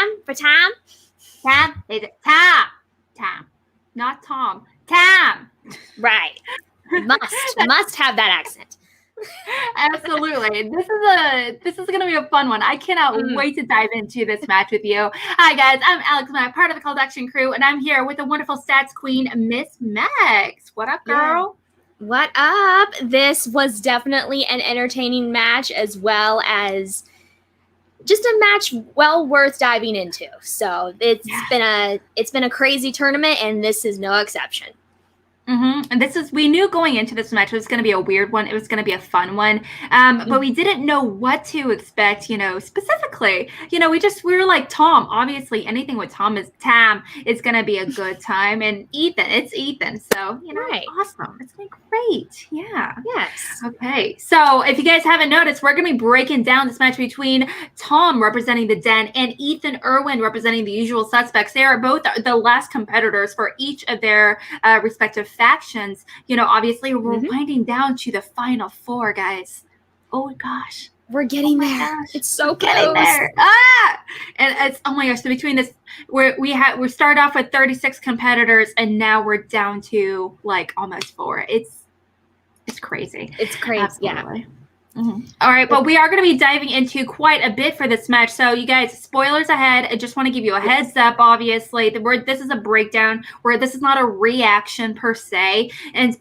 time for time. Tam, Tam, not Tom. Tam. Right. Must have that accent. Absolutely. This is gonna be a fun one. I cannot wait to dive into this match with you. Hi guys, I'm Alex Mack, part of the Call to Action crew, and I'm here with the wonderful stats queen, Miss Max. What up, girl? Yeah. What up? This was definitely an entertaining match, as well as just a match well worth diving into. So it's been a crazy tournament, and this is no exception. And we knew going into this match it was going to be a weird one. It was going to be a fun one. But we didn't know what to expect, specifically. We were like, Tom, obviously anything with Tam is going to be a good time. And it's Ethan. So, right. Awesome. It's going to be great. Yeah. Yes. Okay. So if you guys haven't noticed, we're going to be breaking down this match between Tom representing the Den and Erwin representing the Usual Suspects. They are both the last competitors for each of their respective factions. Obviously we're winding down to the final four, guys. Oh gosh, we're getting there. Gosh. It's so getting there. And it's, oh my gosh, so between this we start off with 36 competitors and now we're down to like almost 4. It's crazy. It's crazy. Absolutely. Yeah. All right, but we are going to be diving into quite a bit for this match. So, you guys, spoilers ahead. I just want to give you a heads up, obviously. This is a breakdown where this is not a reaction per se.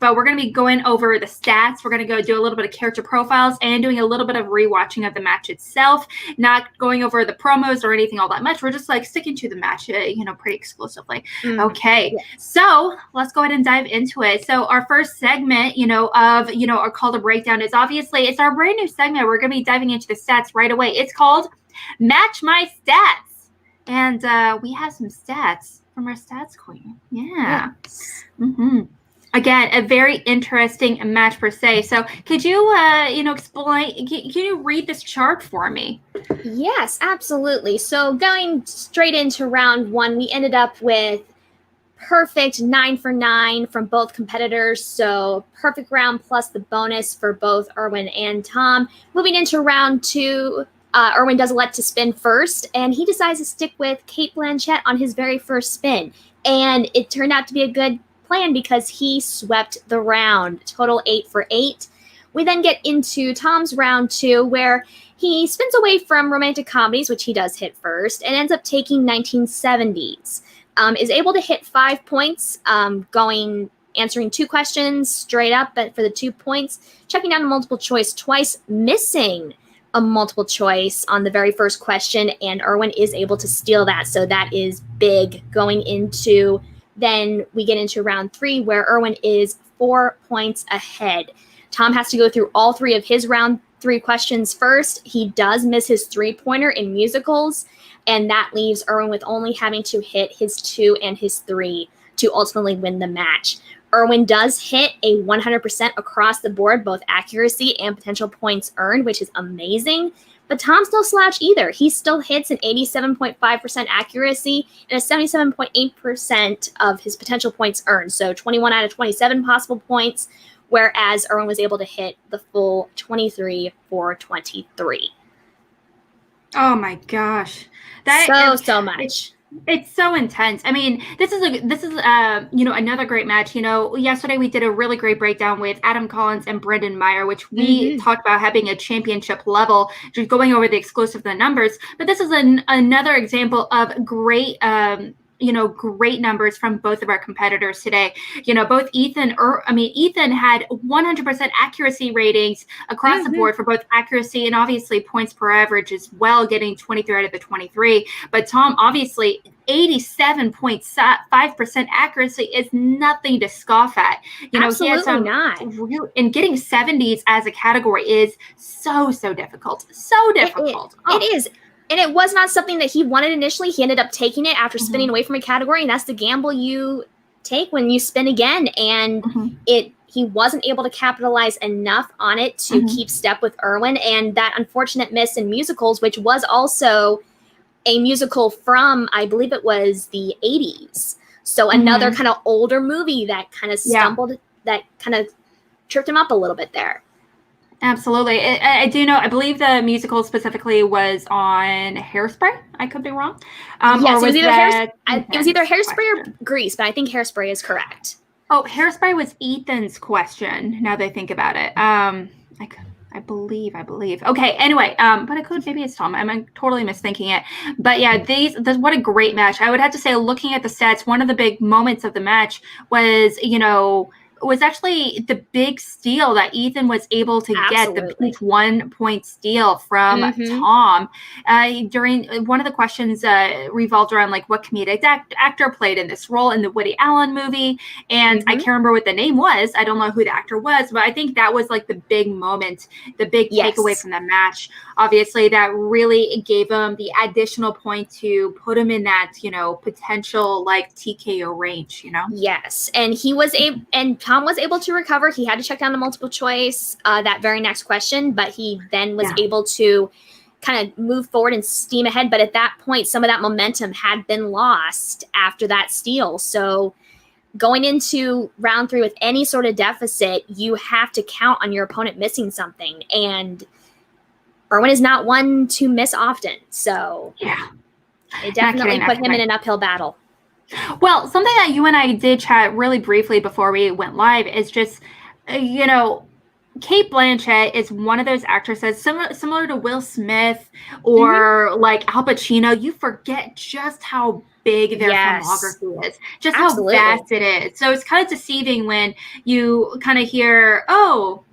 But we're going to be going over the stats. We're going to go do a little bit of character profiles and doing a little bit of rewatching of the match itself. Not going over the promos or anything all that much. We're just like sticking to the match, pretty exclusively. Okay, so let's go ahead and dive into it. So our first segment, of our call to breakdown is obviously it's our brand new segment. We're going to be diving into the stats right away. It's called Match My Stats. And we have some stats from our stats queen. Yeah. Again, a very interesting match per se. So could you, explain, can you read this chart for me? Yes, absolutely. So going straight into round 1, we ended up with perfect 9 for 9 from both competitors. So perfect round plus the bonus for both Erwin and Tom. Moving into round 2, Erwin does elect to spin first, and he decides to stick with Cate Blanchett on his very first spin. And it turned out to be a good plan because he swept the round. Total 8 for 8. We then get into Tom's round 2, where he spins away from romantic comedies, which he does hit first, and ends up taking 1970s. Is able to hit 5 points, answering 2 questions straight up, but for the 2 points, checking down a multiple choice twice, missing a multiple choice on the very first question, and Erwin is able to steal that. So that is big going into, then we get into round 3 where Erwin is 4 points ahead. Tom has to go through all 3 of his round 3 questions first. He does miss his 3-pointer in musicals, and that leaves Erwin with only having to hit his 2 and his 3 to ultimately win the match. Erwin does hit a 100% across the board, both accuracy and potential points earned, which is amazing. But Tom's no slouch either. He still hits an 87.5% accuracy and a 77.8% of his potential points earned. So 21 out of 27 possible points, whereas Erwin was able to hit the full 23 for 23. Oh my gosh. So much. It's so intense. I mean, this is another great match. Yesterday we did a really great breakdown with Adam Collins and Brendan Meyer, which we talked about having a championship level, just going over the exclusive the numbers. But this is another example of great great numbers from both of our competitors today. Both Ethan had 100% accuracy ratings across the board for both accuracy and obviously points per average as well, getting 23 out of the 23. But Tom, obviously, 87.5% accuracy is nothing to scoff at. Absolutely not. And getting 70s as a category is so difficult. So difficult. It is. And it was not something that he wanted initially. He ended up taking it after spinning away from a category, and that's the gamble you take when you spin again. And he wasn't able to capitalize enough on it to keep step with Erwin. And that unfortunate miss in musicals, which was also a musical from, I believe it was the 80s. So another kind of older movie that kind of stumbled, that kind of tripped him up a little bit there. Absolutely. I do know, I believe the musical specifically was on Hairspray. I could be wrong. Yes, or it was was either that it was either Ethan's Hairspray or question? Grease, but I think Hairspray is correct. Oh, Hairspray was Ethan's question, now that I think about it. I believe. Okay, anyway, but I could, maybe it's Tom. I'm totally misthinking it. But yeah, what a great match. I would have to say, looking at the stats, one of the big moments of the match was, was actually the big steal that Ethan was able to get, the Absolutely. huge 1 point steal from Tom. During one of the questions revolved around like what comedic actor played in this role in the Woody Allen movie. And I can't remember what the name was. I don't know who the actor was, but I think that was like the big moment, the big takeaway from the match. Obviously, that really gave him the additional point to put him in that, potential like TKO range, Yes, and Tom was able to recover. He had to check down the multiple choice that very next question, but he then was able to kind of move forward and steam ahead. But at that point, some of that momentum had been lost after that steal. So going into round 3 with any sort of deficit, you have to count on your opponent missing something. And Erwin is not one to miss often. So it definitely put him in an uphill battle. Well, something that you and I did chat really briefly before we went live is just, Cate Blanchett is one of those actresses similar to Will Smith or like Al Pacino. You forget just how big their filmography is, just how vast it is. So it's kind of deceiving when you kind of hear, oh,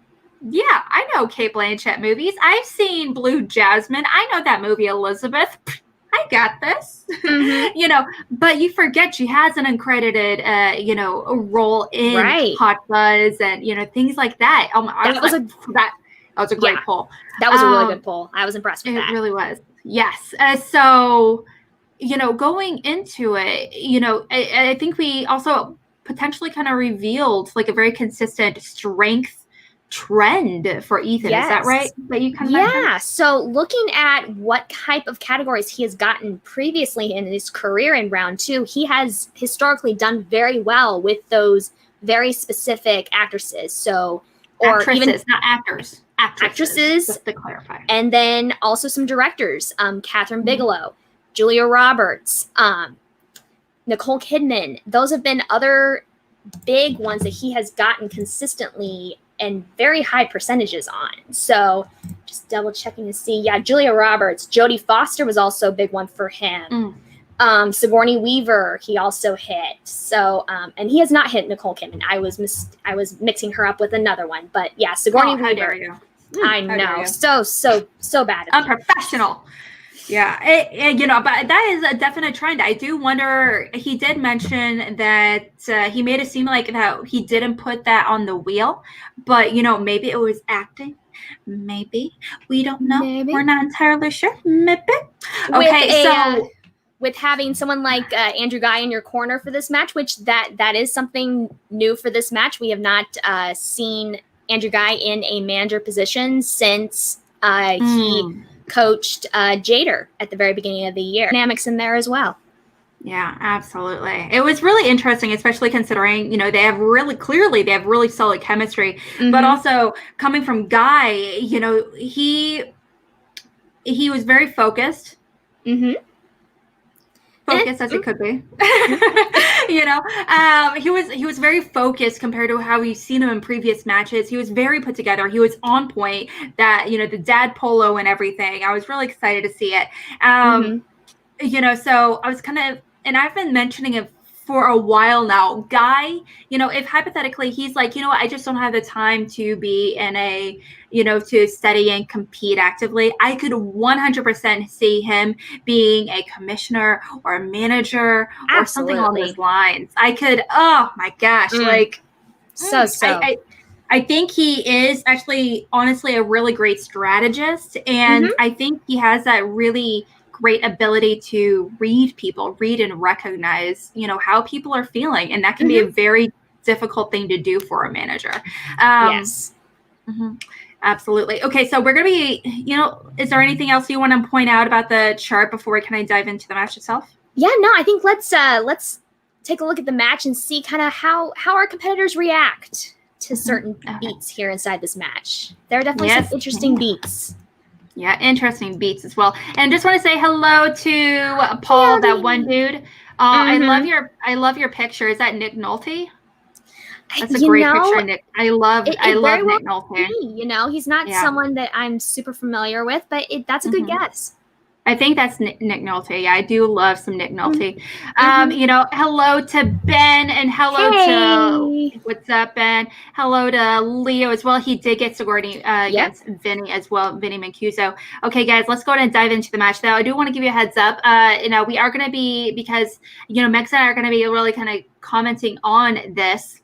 yeah, I know Cate Blanchett movies. I've seen Blue Jasmine. I know that movie, Elizabeth. I got this, but you forget she has an uncredited, a role in Hot Buzz and, things like that. That was a great poll. That was a really good poll. I was impressed with that. It really was. Yes. So, going into it, I think we also potentially kind of revealed like a very consistent strength trend for Ethan. Is that right? That you kind of mentioned? So looking at what type of categories he has gotten previously in his career in round 2, he has historically done very well with those very specific actresses. So, or actresses, even not actors. Actresses, just to clarify. And then also some directors, Catherine Bigelow, Julia Roberts, Nicole Kidman. Those have been other big ones that he has gotten consistently and very high percentages on. So just double checking to see. Yeah, Julia Roberts. Jodie Foster was also a big one for him. Sigourney Weaver, he also hit. So, and he has not hit Nicole Kidman. I was mixing her up with another one. But yeah, Sigourney Weaver. How dare you. I know. So bad. Unprofessional. Yeah, but that is a definite trend. I do wonder, he did mention that he made it seem like that he didn't put that on the wheel, but, maybe it was acting. Maybe. We don't know. Maybe. We're not entirely sure. Maybe. Okay, with having someone like Andrew Guy in your corner for this match, which that is something new for this match. We have not seen Andrew Guy in a manager position since he coached Jader at the very beginning of the year. Dynamics in there as well. Yeah, absolutely. It was really interesting, especially considering, they have really solid chemistry, but also coming from Guy, he was very focused. Focused as it could be. He was very focused compared to how we've seen him in previous matches. He was very put together. He was on point. That the dad polo and everything. I was really excited to see it. So I was kind of, and I've been mentioning it for a while now. Guy, if hypothetically he's like, I just don't have the time to be in a, to study and compete actively, I could 100% see him being a commissioner or a manager or something along those lines. I could, oh my gosh, I think he is actually, honestly, a really great strategist. And I think he has that really great ability to read and recognize, how people are feeling. And that can be a very difficult thing to do for a manager. Yes. Absolutely. Okay, so we're going to be, is there anything else you want to point out about the chart before we kind of dive into the match itself? Yeah, no, I think let's take a look at the match and see kind of how our competitors react to certain beats here inside this match. There are definitely some interesting beats. Yeah, interesting beats as well. And just want to say hello to Paul, that one dude. I love your picture. Is that Nick Nolte? That's a great picture, Nick. I love Nick Nolte. You know, he's not someone that I'm super familiar with, but that's a good guess. I think that's Nick Nolte. Yeah, I do love some Nick Nolte. You know, hello to Ben and hello to what's up, Ben? Hello to Leo as well. He did get Sigourney against Vinny as well, Vinny Mancuso. Okay, guys, let's go ahead and dive into the match. Now, I do want to give you a heads up. You know, we are going to be, because you know, Megs and I are going to be really kind of commenting on this.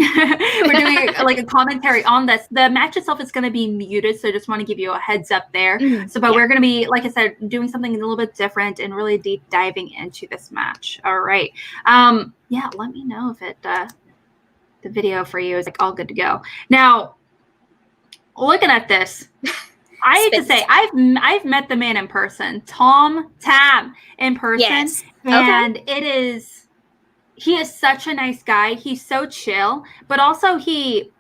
We're doing like a commentary on this. The match itself is going to be muted, so I just want to give you a heads up there. But we're going to be, like I said, doing something a little bit different and really deep diving into this match. All right. Yeah, let me know if it the video for you is like all good to go. Now, looking at this, I hate to say I've met the man in person, Tom Tam in person, and it is. He is such a nice guy. He's so chill, but also he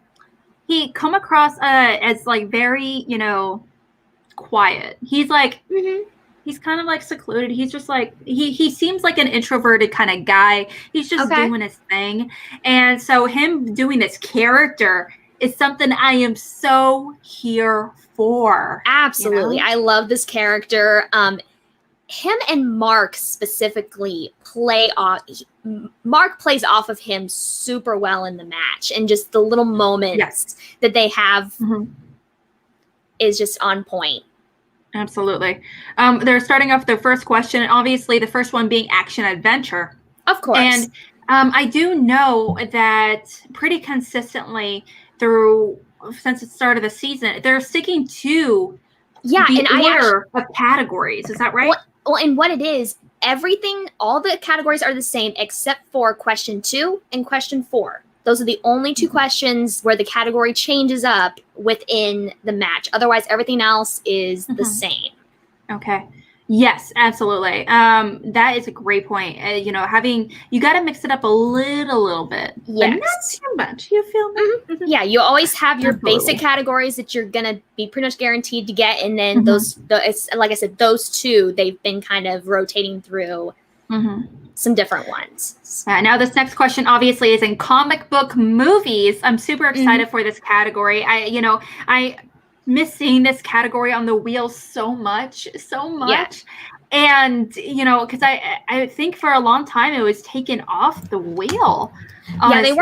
come across as like very, you know, quiet. He's like he's kind of like secluded. He's just like he seems like an introverted kind of guy. He's just doing his thing. And so him doing this character is something I am so here for. Absolutely. You know? I love this character. Him and Mark specifically Mark plays off of him super well in the match, and just the little moments that they have is just on point. Absolutely. They're starting off their first question, and obviously the first one being action adventure. Of course. And I do know that pretty consistently since the start of the season, they're sticking to the order of categories. Is that right? Well, and what it is, all the categories are the same except for question 2 and question 4. Those are the only 2 questions where the category changes up within the match. Otherwise, everything else is the same. Okay. Yes, absolutely. That is a great point. You know, you got to mix it up a little bit, but not too much. You feel me? Yeah, you always have your basic categories that you're gonna be pretty much guaranteed to get, and then like I said, those 2 they've been kind of rotating through some different ones. Now, this next question obviously is in comic book movies. I'm super excited for this category. I miss seeing this category on the wheel so much. And you know, because I think for a long time it was taken off the wheel, honestly. Yeah, they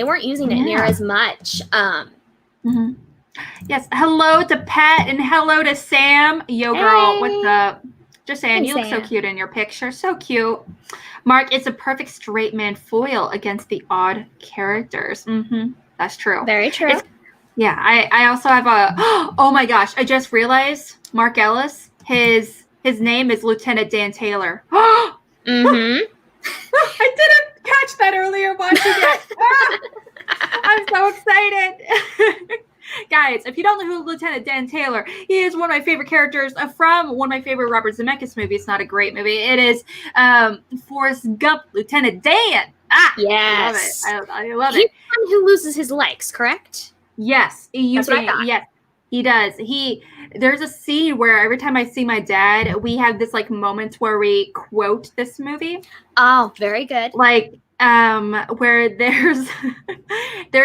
weren't using it near as much. Yes, hello to Pat and hello to Sam. Yo girl, what's up? Just saying, you look so cute in your picture. So cute. Mark is a perfect straight man foil against the odd characters. That's true. Very true. Yeah, I also have oh my gosh, I just realized Mark Ellis, his name is Lieutenant Dan Taylor. I didn't catch that earlier watching it. I'm so excited. Guys, if you don't know who Lieutenant Dan Taylor, he is one of my favorite characters from one of my favorite Robert Zemeckis movies. It's not a great movie. It is Forrest Gump, Lieutenant Dan. Yes. I love it. He's the one who loses his legs, correct? Yes, That's what I thought. Yes, he does. There's a scene where every time I see my dad, we have this like moment where we quote this movie. Oh, very good. Like, where there's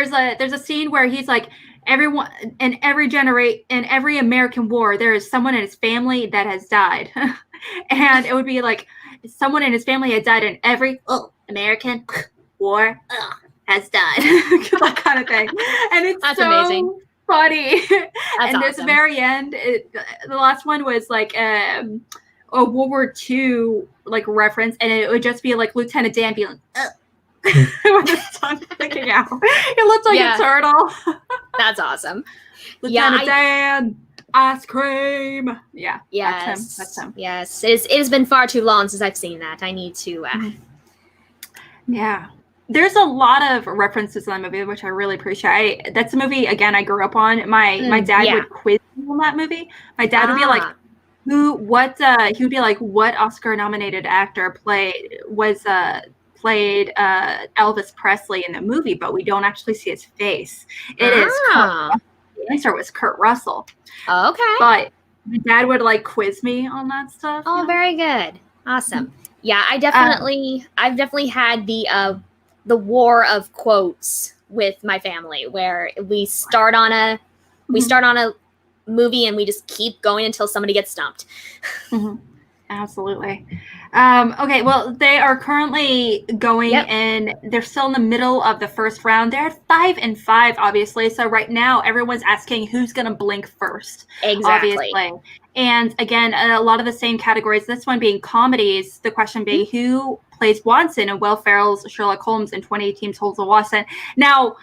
a scene where he's like, everyone in every American war, there is someone in his family that has died, and it would be like someone in his family had died in every American war. Has died, that kind of thing, and it's amazing. Funny. And this very end, the last one was like a World War II like reference, and it would just be like Lieutenant Dan being with his tongue sticking out. It looks like a turtle. That's awesome. Lieutenant Dan, ice cream. Yeah. Yes. That's him. Yes. It has been far too long since I've seen that. I need to. Yeah. There's a lot of references in that movie, which I really appreciate. That's a movie, again, I grew up on. My dad would quiz me on that movie. My dad would be like, he would be like, what Oscar-nominated actor was played Elvis Presley in the movie, but we don't actually see his face. It is Kurt Russell. The answer was Kurt Russell. Okay. But my dad would like quiz me on that stuff. Oh, very good. Awesome. Yeah, I've definitely had the war of quotes with my family, where we start on a movie and we just keep going until somebody gets stumped. Absolutely. Okay, well, they are currently going in. They're still in the middle of the first round. They're at 5-5, obviously. So right now, everyone's asking who's going to blink first. Exactly. Obviously. And again, a lot of the same categories. This one being comedies. The question being who plays Watson in Will Ferrell's Sherlock Holmes in 2018's Holmes of Watson. Now,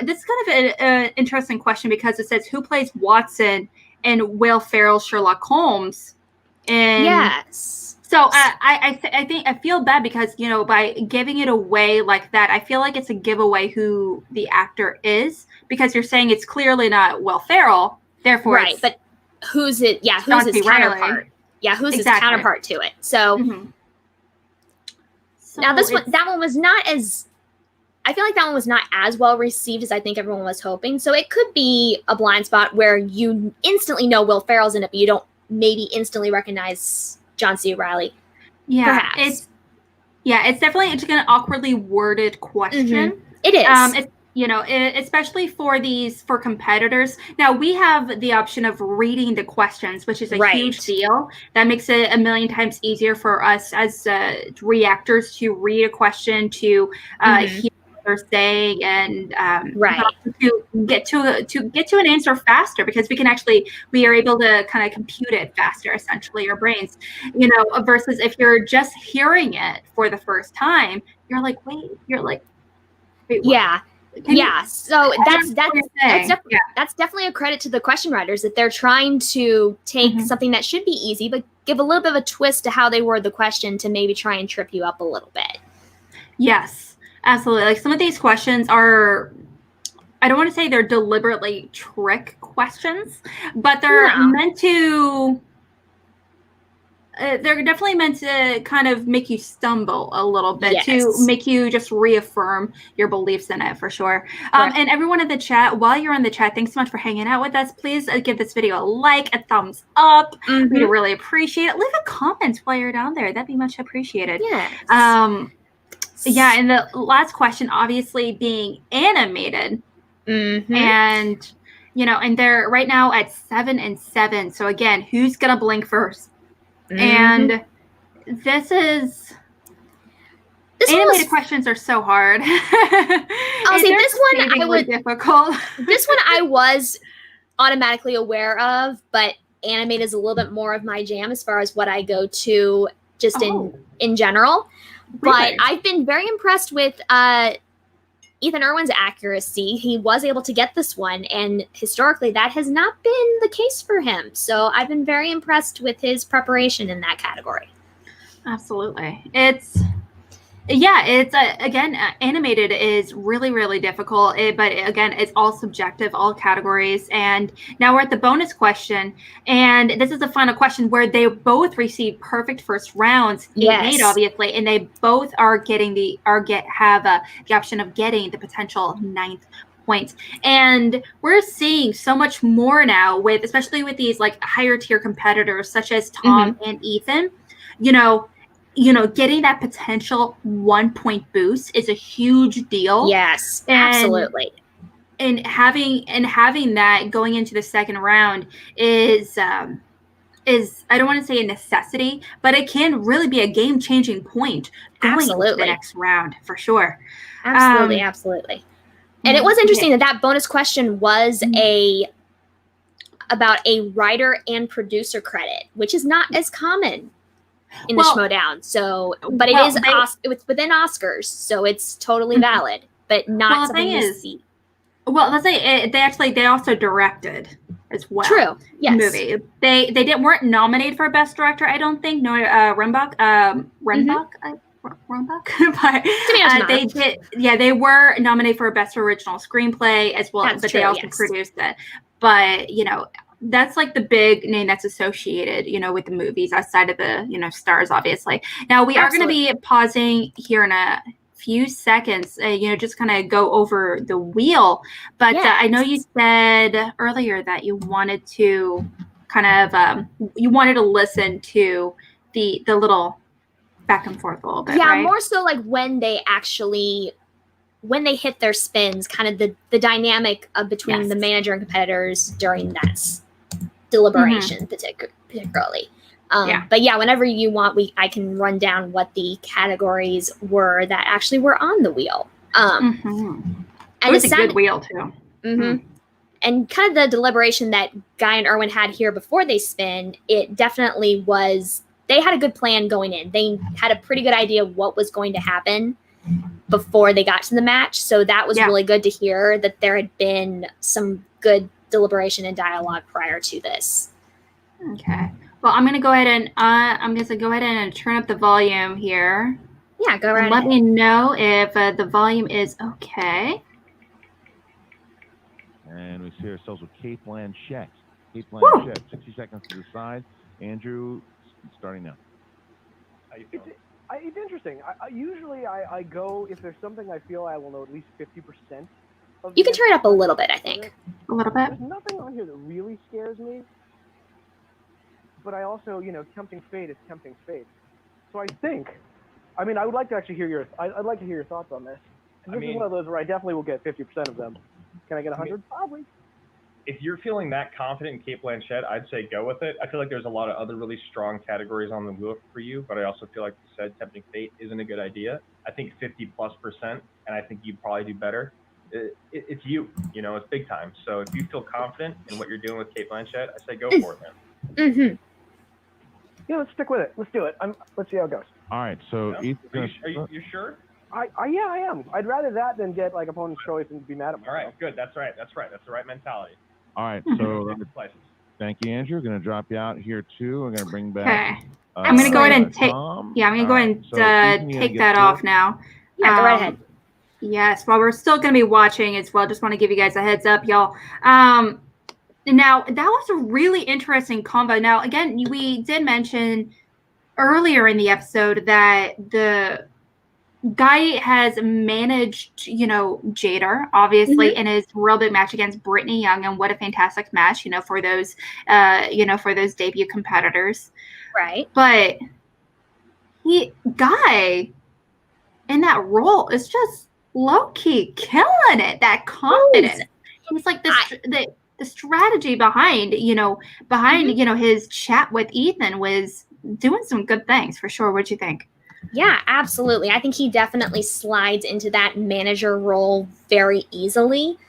this is kind of an interesting question because it says who plays Watson in Will Ferrell's Sherlock Holmes. And yes. So I think I feel bad because, you know, by giving it away like that, I feel like it's a giveaway who the actor is, because you're saying it's clearly not Will Ferrell. Therefore, right. But who's it? Yeah. Who's his counterpart? Yeah. Who's his counterpart to it? So, so now that one was not as, I feel like that one was not as well received as I think everyone was hoping. So it could be a blind spot where you instantly know Will Ferrell's in it, but you don't maybe instantly recognize John C. Reilly. Yeah, perhaps. It's definitely an awkwardly worded question. It is. You know, especially for competitors. Now we have the option of reading the questions, which is a huge deal. That makes it a million times easier for us as reactors to read a question, to hear what they're saying, and to get to an answer faster, because we are able to kind of compute it faster, essentially, our brains, you know, versus if you're just hearing it for the first time, you're like, wait, what? So that's definitely a credit to the question writers, that they're trying to take something that should be easy, but give a little bit of a twist to how they word the question to maybe try and trip you up a little bit. Yes, absolutely. Like some of these questions are, I don't want to say they're deliberately trick questions, but they're meant to. They're definitely meant to kind of make you stumble a little bit, to make you just reaffirm your beliefs in it, for sure. And everyone in the chat, while you're in the chat, thanks so much for hanging out with us. Please give this video a like, a thumbs up. We'd really appreciate it. Leave a comment while you're down there. That'd be much appreciated. Yes. And the last question, obviously being animated. And, you know, and they're right now at 7-7. So again, who's going to blink first? And animated questions are so hard. I'll say this one difficult. This one I was automatically aware of, but animated is a little bit more of my jam as far as what I go to just in general. Really? But I've been very impressed with Ethan Erwin's accuracy. He was able to get this one, and historically that has not been the case for him. So I've been very impressed with his preparation in that category. Absolutely. Again, animated is really, really difficult, but again, it's all subjective, all categories. And now we're at the bonus question, and this is the final question where they both receive perfect first rounds, 8-8, obviously, and they both are getting the option of getting the potential 9th point. And we're seeing so much more now especially with these like higher tier competitors such as Tom and Ethan, you know, getting that potential 1 point boost is a huge deal. Yes, absolutely. And having that going into the second round is I don't want to say a necessity, but it can really be a game-changing point going into the next round, for sure. Absolutely. And it was interesting that bonus question was about a writer and producer credit, which is not as common in the Schmodown. So, but it's within Oscars, so it's totally valid, but not something you see. Well, let's say they also directed as well. True. Yes. Movie. They weren't nominated for Best Director, I don't think. No, Renbach. But they did. Yeah, they were nominated for Best Original Screenplay as well, but they also produced it. But you know, that's like the big name that's associated, with the movies outside of the, stars, obviously. Now we are going to be pausing here in a few seconds, just kind of go over the wheel. But I know you said earlier that you wanted to kind of, you wanted to listen to the little back and forth a little bit, right? More so like when they hit their spins, kind of the dynamic of between the manager and competitors during that deliberation, particularly. But whenever you want, I can run down what the categories were that actually were on the wheel. And it was a good wheel too. And kind of the deliberation that Guy and Erwin had here before they spin, it definitely was. They had a good plan going in. They had a pretty good idea of what was going to happen before they got to the match. So that was really good to hear that there had been some good deliberation and dialogue prior to this. Okay. Well, I'm going to go ahead and turn up the volume here. Yeah, go right ahead. Let me know if the volume is okay. And we see ourselves with Kate Blanchett. Kate Blanchett, 60 seconds to decide. Andrew, starting now. It's interesting. Usually I go, if there's something I feel I will know at least 50% of. You can turn it up a little bit, I think. A little bit? There's nothing on here that really scares me. But I also, tempting fate is tempting fate. So I would like to actually hear I'd like to hear your thoughts on this. This is one of those where I definitely will get 50% of them. Can I get 100? Probably. If you're feeling that confident in Kate Blanchett, I'd say go with it. I feel like there's a lot of other really strong categories on the wheel for you, but I also feel like you said tempting fate isn't a good idea. I think 50+%, and I think you'd probably do better. It's you, it's big time. So if you feel confident in what you're doing with Kate Blanchett, I say go for it, man. Yeah, let's stick with it. Let's do it. Let's see how it goes. All right, so are you sure? Yeah, I am. I'd rather that than get like opponent's choice and be mad at myself. All right, good. That's right. That's the right mentality. All right, so thank you, Andrew. We're going to drop you out here too. We're going to bring back. Okay. I'm going to go ahead and take. Yeah, I'm going to go ahead and take that off now. Yeah, go right ahead. Yes, while we're still going to be watching as well, just want to give you guys a heads up, y'all. Now, that was a really interesting combo. Now, again, we did mention earlier in the episode that the Guy has managed, Jader, obviously, in his real big match against Brittany Young, and what a fantastic match, for those, for those debut competitors. Right. But Guy in that role is just low-key killing it, that confidence. It's like the strategy behind his chat with Ethan was doing some good things for sure. What'd you think? Yeah, absolutely. I think he definitely slides into that manager role very easily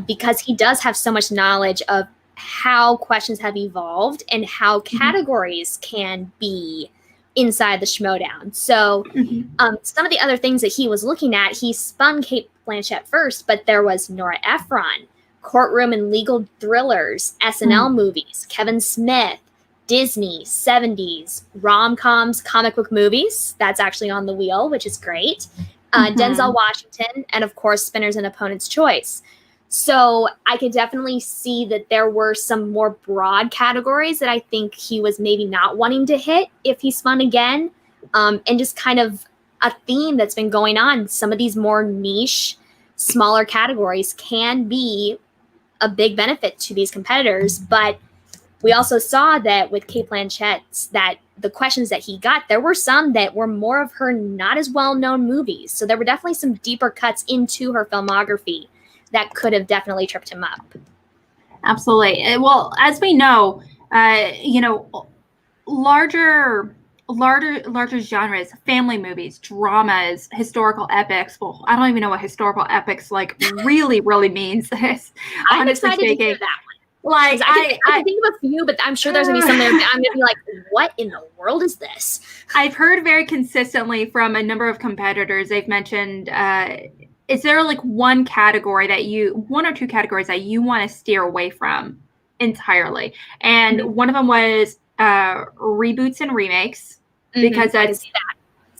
because he does have so much knowledge of how questions have evolved and how categories can be inside the Schmodown. So some of the other things that he was looking at, he spun Kate Blanchett first, but there was Nora Ephron, courtroom and legal thrillers, SNL movies, Kevin Smith, Disney, 70s, rom-coms, comic book movies. That's actually on the wheel, which is great. Denzel Washington, and of course, spinners and opponent's choice. So I could definitely see that there were some more broad categories that I think he was maybe not wanting to hit if he spun again. And just kind of a theme that's been going on. Some of these more niche, smaller categories can be a big benefit to these competitors, but we also saw that with Kate Blanchett, that the questions that he got, there were some that were more of her not as well-known movies. So there were definitely some deeper cuts into her filmography that could have definitely tripped him up. Absolutely. Well, as we know, larger genres, family movies, dramas, historical epics. Well, I don't even know what historical epics really means. I'm excited to hear that one. Like I can think of a few, but I'm sure there's gonna be some there. I'm gonna be like, what in the world is this? I've heard very consistently from a number of competitors. They've mentioned, is there one or two categories that you want to steer away from entirely? And one of them was reboots and remakes, because that's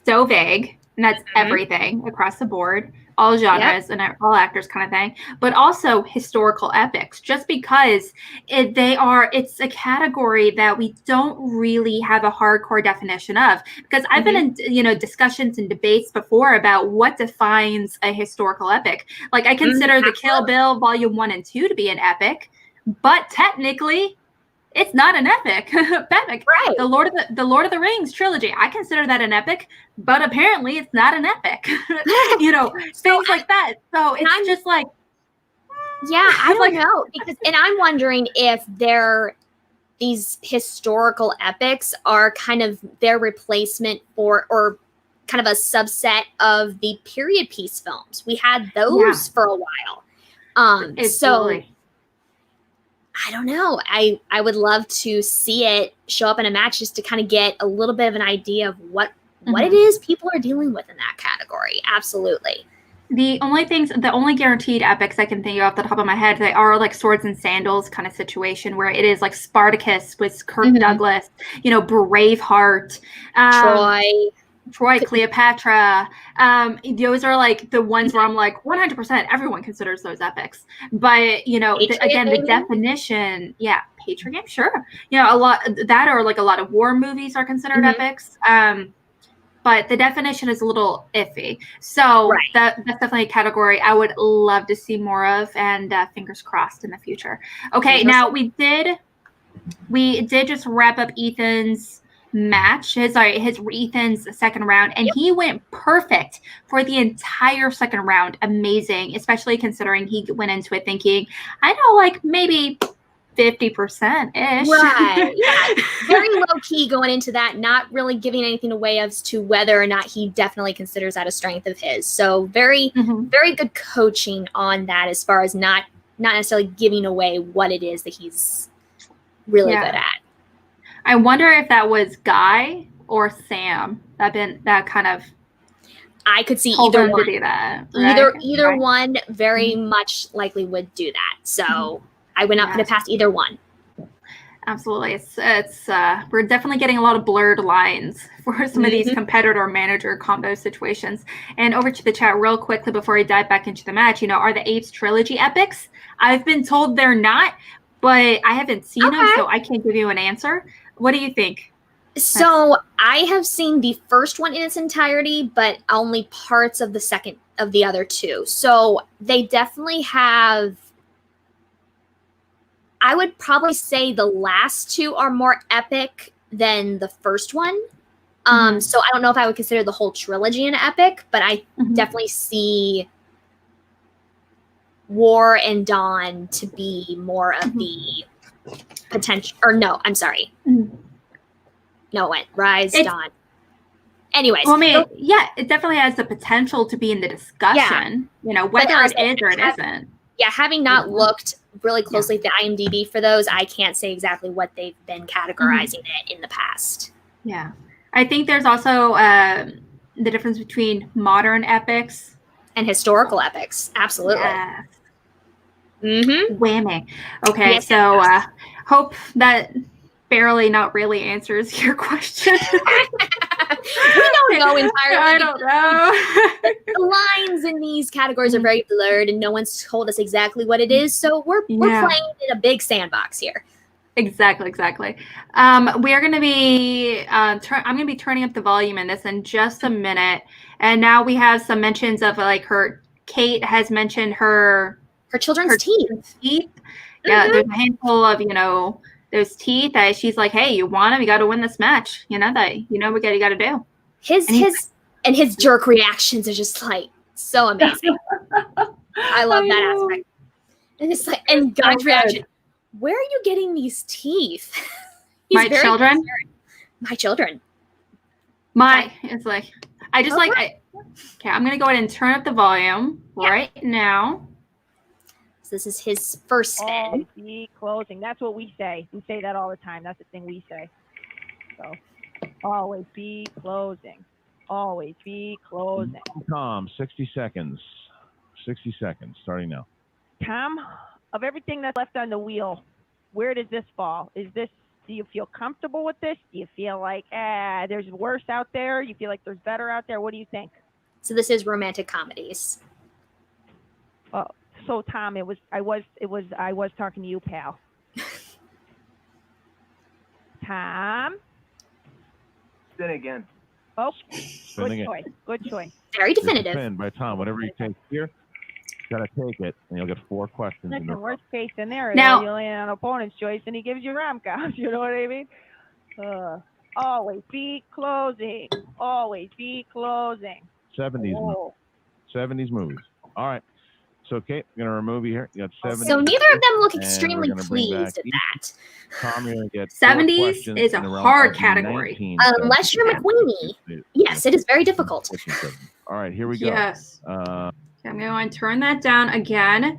so vague and that's everything across the board. all genres and all actors kind of thing, but also historical epics, just because it's a category that we don't really have a hardcore definition of. Because I've been in, discussions and debates before about what defines a historical epic. Like, I consider the Kill Bill Volume 1 and 2 to be an epic, but technically it's not an epic. Right. The Lord of the Rings trilogy, I consider that an epic, but apparently it's not an epic. Things like that. So it's just like, yeah, I don't know, and I'm wondering if these historical epics are kind of their replacement for, or kind of a subset of the period piece films. We had those for a while. I don't know. I would love to see it show up in a match, just to kind of get a little bit of an idea of what it is people are dealing with in that category. Absolutely. The only guaranteed epics I can think of off the top of my head, they are like Swords and Sandals kind of situation, where it is like Spartacus with Kirk Douglas, Braveheart, Troy, Cleopatra. Those are like the ones where I'm like 100% everyone considers those epics. But the definition, Patriot Game, sure. A lot that, or like a lot of war movies are considered epics. But the definition is a little iffy. So that's definitely a category I would love to see more of, and fingers crossed in the future. Okay, now we did just wrap up Ethan's match, Ethan's second round, and he went perfect for the entire second round. Amazing, especially considering he went into it thinking, I know, like maybe 50%-ish. Right. Yeah. Very low key going into that, not really giving anything away as to whether or not he definitely considers that a strength of his. So very, very good coaching on that, as far as not necessarily giving away what it is that he's really good at. I wonder if that was Guy or Sam that kind of. I could see either one. To do that, right? Either one very much likely would do that. So I would not put it past either one. Absolutely. It's we're definitely getting a lot of blurred lines for some of these competitor manager combo situations. And over to the chat real quickly before I dive back into the match, are the Apes trilogy epics? I've been told they're not, but I haven't seen them, so I can't give you an answer. What do you think? So I have seen the first one in its entirety, but only parts of the other two. So they definitely have. I would probably say the last two are more epic than the first one. So I don't know if I would consider the whole trilogy an epic, but I definitely see War and Dawn to be more of the potential. Or no, I'm sorry. No, it went Rise, Dawn. Anyways. Well, it definitely has the potential to be in the discussion, whether it is or it isn't. Yeah, having not looked really closely at the IMDb for those, I can't say exactly what they've been categorizing it in the past. Yeah. I think there's also the difference between modern epics and historical epics. Absolutely. Yeah. Whammy. Okay, yes, so hope that barely not really answers your question. We don't know entirely. I don't know. The lines in these categories are very blurred, and no one's told us exactly what it is. So we're playing in a big sandbox here. Exactly. We are going to be. I'm going to be turning up the volume in this in just a minute, and now we have some mentions of Kate has mentioned her children's teeth. Yeah, there's a handful of those teeth that she's like, hey, you want them? You got to win this match. You got to do. His jerk reactions are just like so amazing. I love that aspect. And it's like, and Guy's reaction. Where are you getting these teeth? My children. It's like, I just okay, I'm going to go ahead and turn up the volume right now. So this is his first spin. Always be closing. That's what we say. We say that all the time. That's the thing we say. So always be closing. Always be closing. Tom, 60 seconds. 60 seconds, starting now. Tom, of everything that's left on the wheel, where does this fall? Do you feel comfortable with this? Do you feel like, there's worse out there? You feel like there's better out there? What do you think? So this is romantic comedies. So Tom, I was talking to you, pal. Tom. Then again. Oh, Spin good again. choice. Good choice. Very It's a definitive. spin by Tom. Whatever you take here, you gotta take it, and you'll get 4 questions in a Listen, row. worst case scenario, Now- you land on opponent's choice and he gives you rom-coms. You know what I mean? Always be closing. Always be closing. 70s, Oh. 70s movies. All right. So, Kate, I'm going to remove you here. You got 70s. So neither of them look And extremely we're gonna bring back pleased at each- that. Tom, you're going to get 70s 4 questions is a in the realm hard of the category. 1970s. Unless you're McQueenie. Yes, it is very difficult. All right, here we go. Yes. Uh, Okay, I'm going to turn that down again.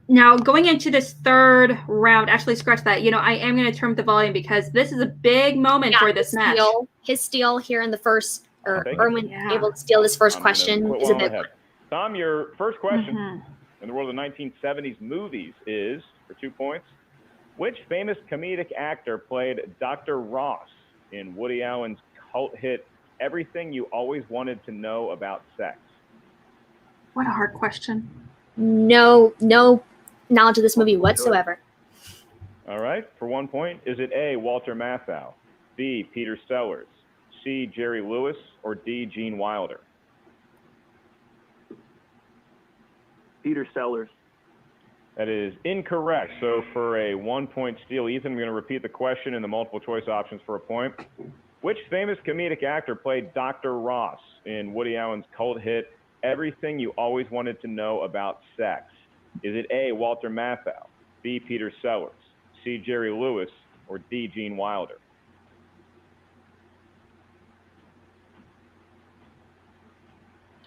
Now, going into this third round, actually, scratch that. I am going to turn up the volume because this is a big moment for this match. His steal here in the first, or Thank you. Erwin Yeah. able to steal this first I'm gonna question quit is a while I'm big ahead. one. Tom, your first question Mhm. in the world of 1970s movies is, for 2 points, which famous comedic actor played Dr. Ross in Woody Allen's cult hit Everything You Always Wanted to Know About Sex? What a hard question. No knowledge of this movie whatsoever. All right, for 1 point, is it A, Walter Matthau, B, Peter Sellers, C, Jerry Lewis, or D, Gene Wilder? Peter Sellers. That is incorrect. So for a 1 point steal, Ethan, I'm going to repeat the question and the multiple choice options for a point. Which famous comedic actor played Dr. Ross in Woody Allen's cult hit Everything You Always Wanted to Know About Sex? Is it A, Walter Matthau, B, Peter Sellers, C, Jerry Lewis, or D, Gene Wilder?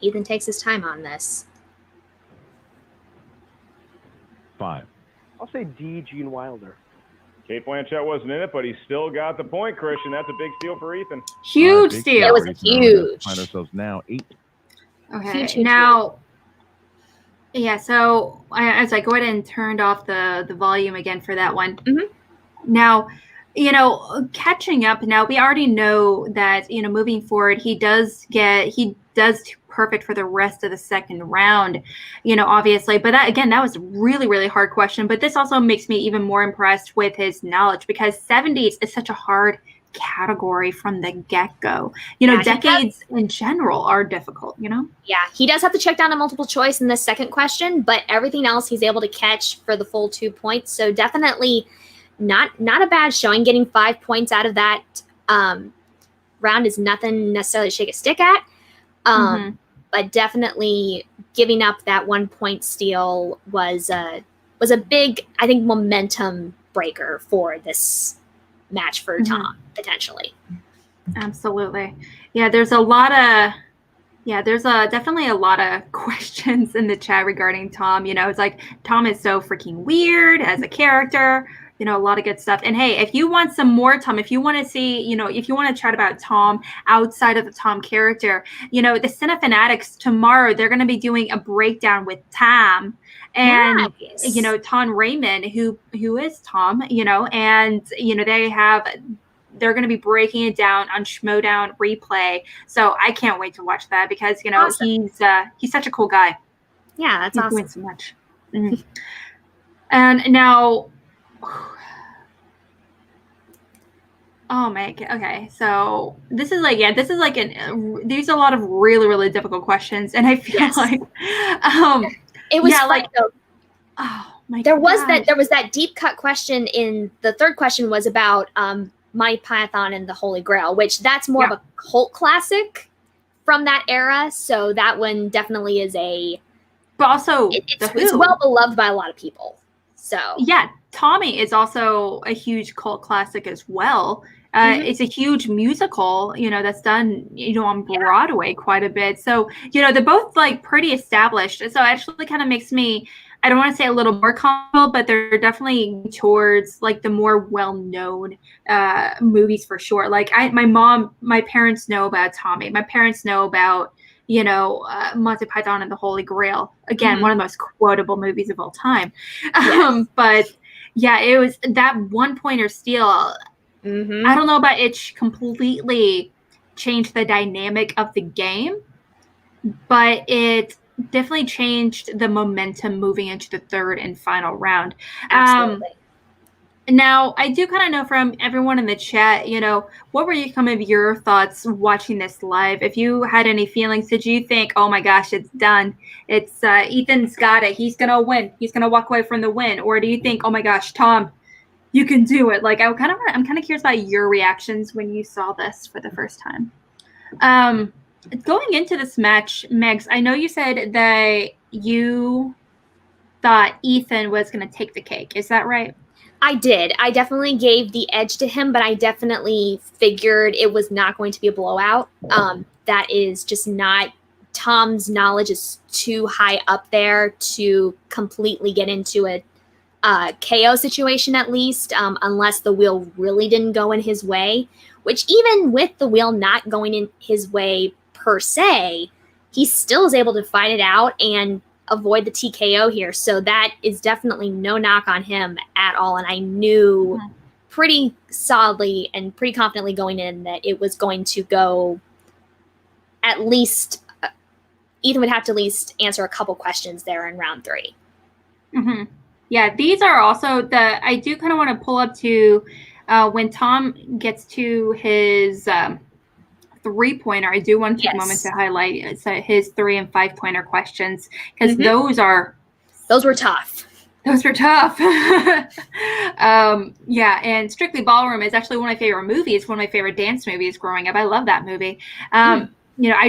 Ethan takes his time on this. 5. I'll say D, Gene Wilder. Kate Blanchett wasn't in it, but he still got the point, Christian. That's a big steal for Ethan. Huge big steal. It was Ethan. We're gonna huge. Find ourselves now 8. Okay, Huge now, yeah, so as I go ahead and turned off the volume again for that one. Mhm. Now, catching up now, we already know that, moving forward, he does perfect for the rest of the second round, obviously. But that was a really, really hard question. But this also makes me even more impressed with his knowledge because 70s is such a hard category from the get-go. Decades in general are difficult, Yeah, he does have to check down a multiple choice in the second question, but everything else he's able to catch for the full 2 points. So definitely not a bad showing. Getting 5 points out of that round is nothing necessarily to shake a stick at. But definitely giving up that 1 point steal was a big, I think, momentum breaker for this match for Tom, potentially. Absolutely. Yeah, there's definitely a lot of questions in the chat regarding Tom. It's like Tom is so freaking weird as a character, a lot of good stuff. And hey, if you want some more Tom, if you want to see, if you want to chat about Tom outside of the Tom character, the Cinefanatics tomorrow, they're going to be doing a breakdown with Tom and, Nice. Tom Raymond, who is Tom, and, they're going to be breaking it down on Schmodown Replay. So I can't wait to watch that because, Awesome. he's such a cool guy. Yeah, that's He's awesome. doing so much. And now, oh my god. Okay, so this is like these are a lot of really, really difficult questions, and I feel like it was fun, though. Oh my there was gosh. that deep cut question in the third question was about Monty Python and the Holy Grail, which that's more of a cult classic from that era. So that one definitely is but also it's well beloved by a lot of people. So yeah, Tommy is also a huge cult classic as well. It's a huge musical, that's done, on Broadway quite a bit. So, they're both like pretty established. So it actually kind of makes me, I don't want to say a little more comfortable, but they're definitely towards like the more well-known movies for sure. Like my parents know about Tommy. My parents know about, Monty Python and the Holy Grail. Again, one of the most quotable movies of all time. Yes. But yeah, it was that 1 pointer steal. I don't know about it completely changed the dynamic of the game, but it definitely changed the momentum moving into the third and final round. Absolutely. Now, I do kind of know from everyone in the chat, what were some of your thoughts watching this live? If you had any feelings, did you think, oh my gosh, it's done. It's Ethan's got it. He's going to win. He's going to walk away from the win. Or do you think, oh my gosh, Tom, you can do it? Like, I'm kind of curious about your reactions when you saw this for the first time. Going into this match, Megs, I know you said that you thought Ethan was going to take the cake. Is that right? I did. I definitely gave the edge to him, but I definitely figured it was not going to be a blowout. That is just not. Tom's knowledge is too high up there to completely get into a KO situation, at least, unless the wheel really didn't go in his way, which even with the wheel not going in his way per se, he still is able to fight it out and avoid the TKO here. So that is definitely no knock on him at all. And I knew pretty solidly and pretty confidently going in that it was going to go at least, Ethan would have to at least answer a couple questions there in round 3. Mm-hmm. Yeah, these are also I do kind of want to pull up to when Tom gets to his 3-pointer. I do want to take a moment to highlight his 3 and 5-pointer questions, because those were tough. Those were tough. Yeah, and Strictly Ballroom is actually one of my favorite movies, one of my favorite dance movies growing up. I love that movie. I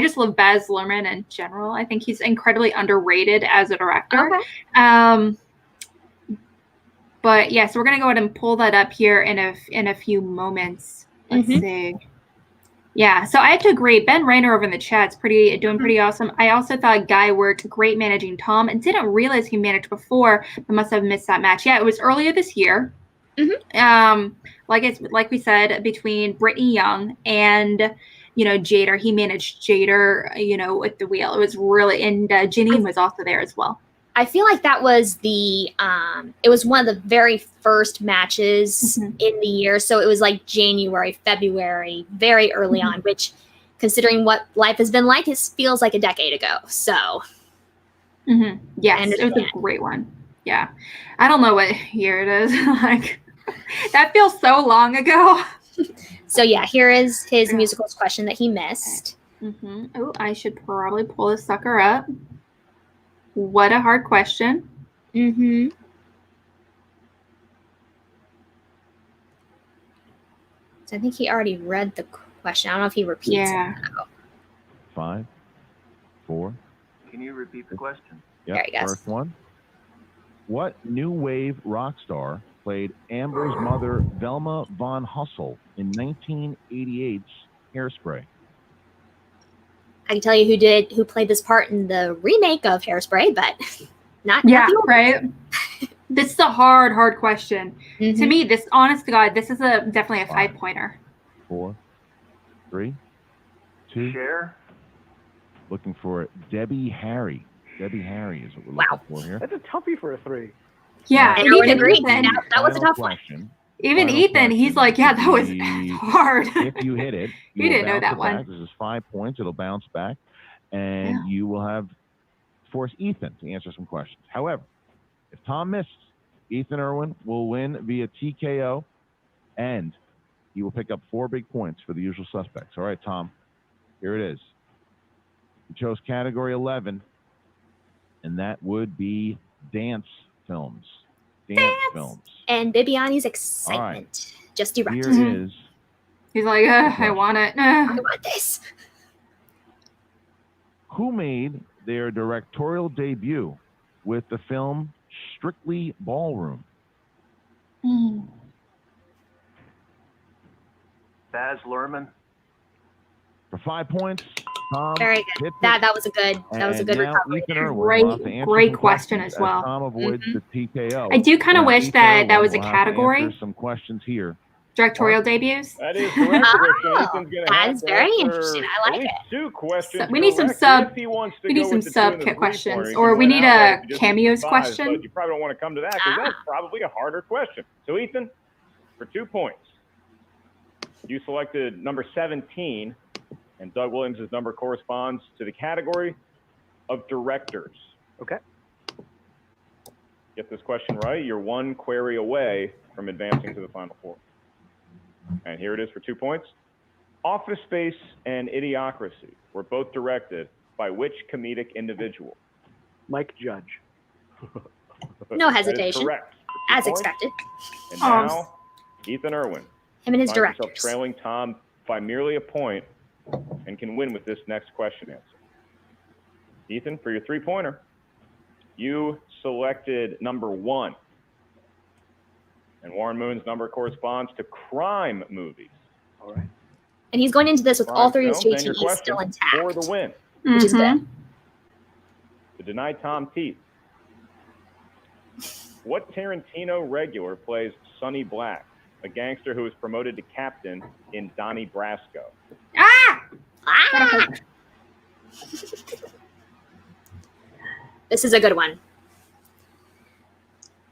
just love Baz Luhrmann in general. I think he's incredibly underrated as a director. Okay. But yeah, so we're gonna go ahead and pull that up here in a few moments. Let's see. Yeah, so I have to agree. Ben Rayner over in the chat's doing pretty awesome. I also thought Guy worked great managing Tom, and didn't realize he managed before, but must have missed that match. Yeah, it was earlier this year. Like we said, between Brittany Young and Jader, he managed Jader, with the wheel. It was really, and Janine was also there as well. I feel like that was it was one of the very first matches in the year. So it was like January, February, very early on, which, considering what life has been like, it feels like a decade ago. So. Yes, it was a great one. Yeah. I don't know what year it is. Like, that feels so long ago. So yeah, here is his musicals question that he missed. Oh, I should probably pull this sucker up. What a hard question. So I think he already read the question. I don't know if he repeats it. 5, 4. Can you repeat the question? Yep. There he goes. First one. What new wave rock star played Amber's mother, Velma Von Hussel, in 1988's Hairspray? I can tell you who played this part in the remake of Hairspray, but not. Yeah, right. This is a hard question. To me, this, honest to God, this is definitely a 5-pointer. 4, 3, 2. Share. Looking for Debbie Harry. Debbie Harry is what we're looking for here. That's a toughie for a 3. Yeah, and even Ethan, that was a tough one. Even Ethan, he's like, yeah, that was hard. If you hit it, he didn't know that one. This is 5 points. It'll bounce back, and you will force Ethan to answer some questions. However, if Tom misses, Ethan Erwin will win via TKO, and he will pick up 4 big points for the usual suspects. All right, Tom, here it is. You chose category 11, and that would be dance films. Dance films. And Bibiani's excitement just erupted. Here is. He's like, I want it. I want this. Who made their directorial debut with the film Strictly Ballroom? Baz Luhrmann. For 5 points, Tom. Very good. That was a good. That was a good recovery. Great question as well. Tom avoids the TKO. I do kind of wish that was a category. Some questions here. Directorial debuts. That is correct. That's very interesting. I like it. 2 questions. So we need some sub. We need some sub questions, or we need a cameos question. But you probably don't want to come to that because that's probably a harder question. So Ethan, for 2 points, you selected number 17, and Doug Williams' number corresponds to the category. of directors. Okay. Get this question right, you're one query away from advancing to the Final Four. And here it is for 2 points. Office Space and Idiocracy were both directed by which comedic individual? Mike Judge. No That is hesitation. correct. As points. expected. And now, Ethan Erwin. Him and his Finds himself directors. trailing Tom by merely a point and can win with this next question answer. Ethan, for your 3-pointer, you selected number 1. And Warren Moon's number corresponds to crime movies. All right. And he's going into this with all 3 of his Films, and your JTEs still question intact. for the win. Which is good. To deny Tom teeth. What Tarantino regular plays Sonny Black, a gangster who was promoted to captain in Donnie Brasco? Ah! Ah! This is a good one.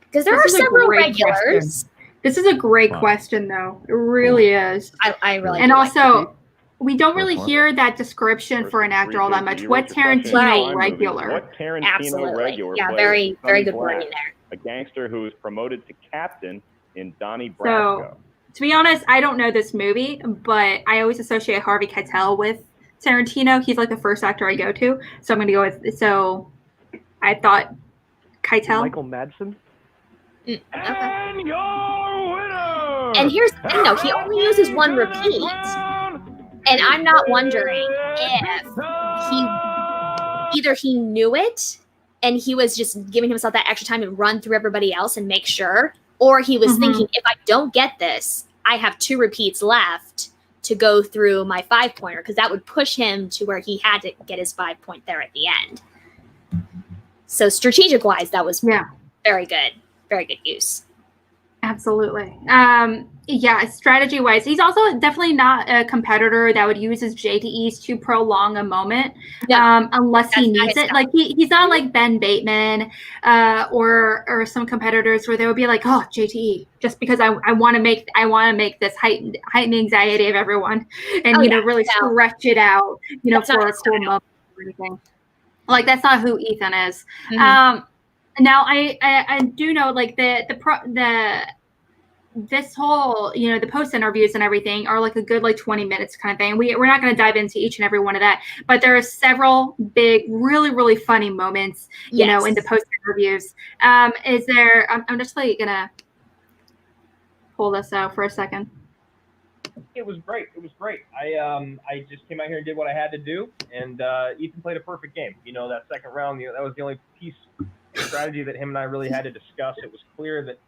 Because there are This is a several great regulars. This is a great Wow. question, though. It really is. I really And do like also, we don't really First one. hear that description for an actor all that much. What Tarantino Right. regular? What Tarantino absolutely. regular Yeah, plays very, very Sonny good Black, wording there. a gangster who was promoted to captain in Donnie So, Brasco? to be honest, I don't know this movie, but I always associate Harvey Keitel with Tarantino. He's like the first actor I go to. So I'm going to go with, so I thought Keitel. Michael Madsen. Okay. And your winner! And here's the thing, though. He only uses one repeat. And I'm not wondering if either he knew it and he was just giving himself that extra time to run through everybody else and make sure, or he was thinking, if I don't get this, I have 2 repeats left to go through my 5-pointer, because that would push him to where he had to get his 5-point there at the end. So strategic-wise, that was very good. Very good use. Absolutely. Yeah, strategy-wise, he's also definitely not a competitor that would use his JTEs to prolong a moment, unless he needs it. Like he's not like Ben Bateman or some competitors where they would be like, oh, JTE, just because I want to make this heighten the anxiety of everyone and really stretch it out, for a cool moment or anything. Like that's not who Ethan is. Mm-hmm. Now I do know like this whole, the post interviews and everything are like a good 20 minutes kind of thing. We're not going to dive into each and every one of that, but there are several big, really, really funny moments, in the post interviews. Is there? I'm just gonna pull this out for a second. It was great. I just came out here and did what I had to do, and Ethan played a perfect game. That second round, that was the only piece of strategy that him and I really had to discuss. It was clear that,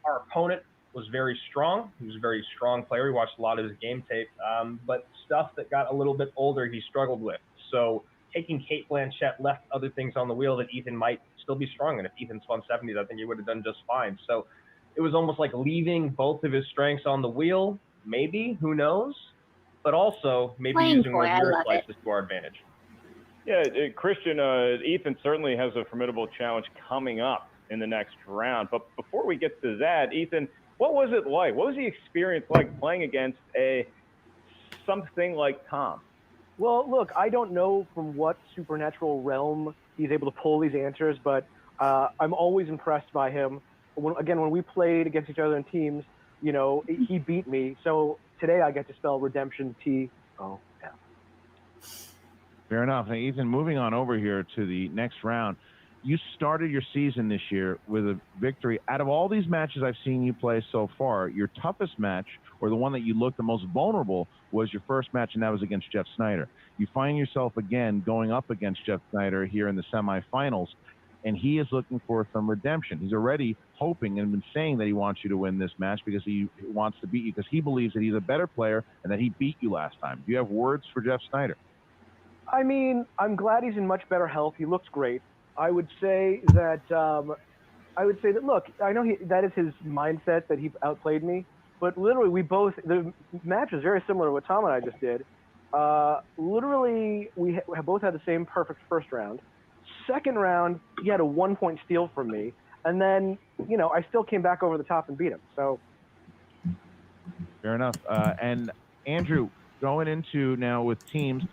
our opponent was very strong. He was a very strong player. We watched a lot of his game tape, but stuff that got a little bit older, he struggled with. So taking Kate Blanchett left other things on the wheel that Ethan might still be strong in. If Ethan spun 70s, I think he would have done just fine. So it was almost like leaving both of his strengths on the wheel. Maybe, who knows? But also maybe using one of your slices to our advantage. Yeah, Christian, Ethan certainly has a formidable challenge coming up in the next round. But before we get to that, Ethan, what was it like? What was the experience like playing against something like Tom? Well, look, I don't know from what supernatural realm he's able to pull these answers, but I'm always impressed by him. When we played against each other in teams, he beat me. So today I get to spell redemption TOM. Fair enough. Now, Ethan, moving on over here to the next round, you started your season this year with a victory. Out of all these matches I've seen you play so far, your toughest match, or the one that you looked the most vulnerable, was your first match, and that was against Jeff Snyder. You find yourself again going up against Jeff Snyder here in the semifinals, and he is looking for some redemption. He's already hoping and been saying that he wants you to win this match because he wants to beat you, because he believes that he's a better player and that he beat you last time. Do you have words for Jeff Snyder? I mean, I'm glad he's in much better health. He looks great. I would say that, look, I know that is his mindset, that he outplayed me, but literally the match is very similar to what Tom and I just did. Literally, we both had the same perfect first round. Second round, he had a 1-point steal from me, and then, I still came back over the top and beat him, so. Fair enough. And Andrew, going into now with teams,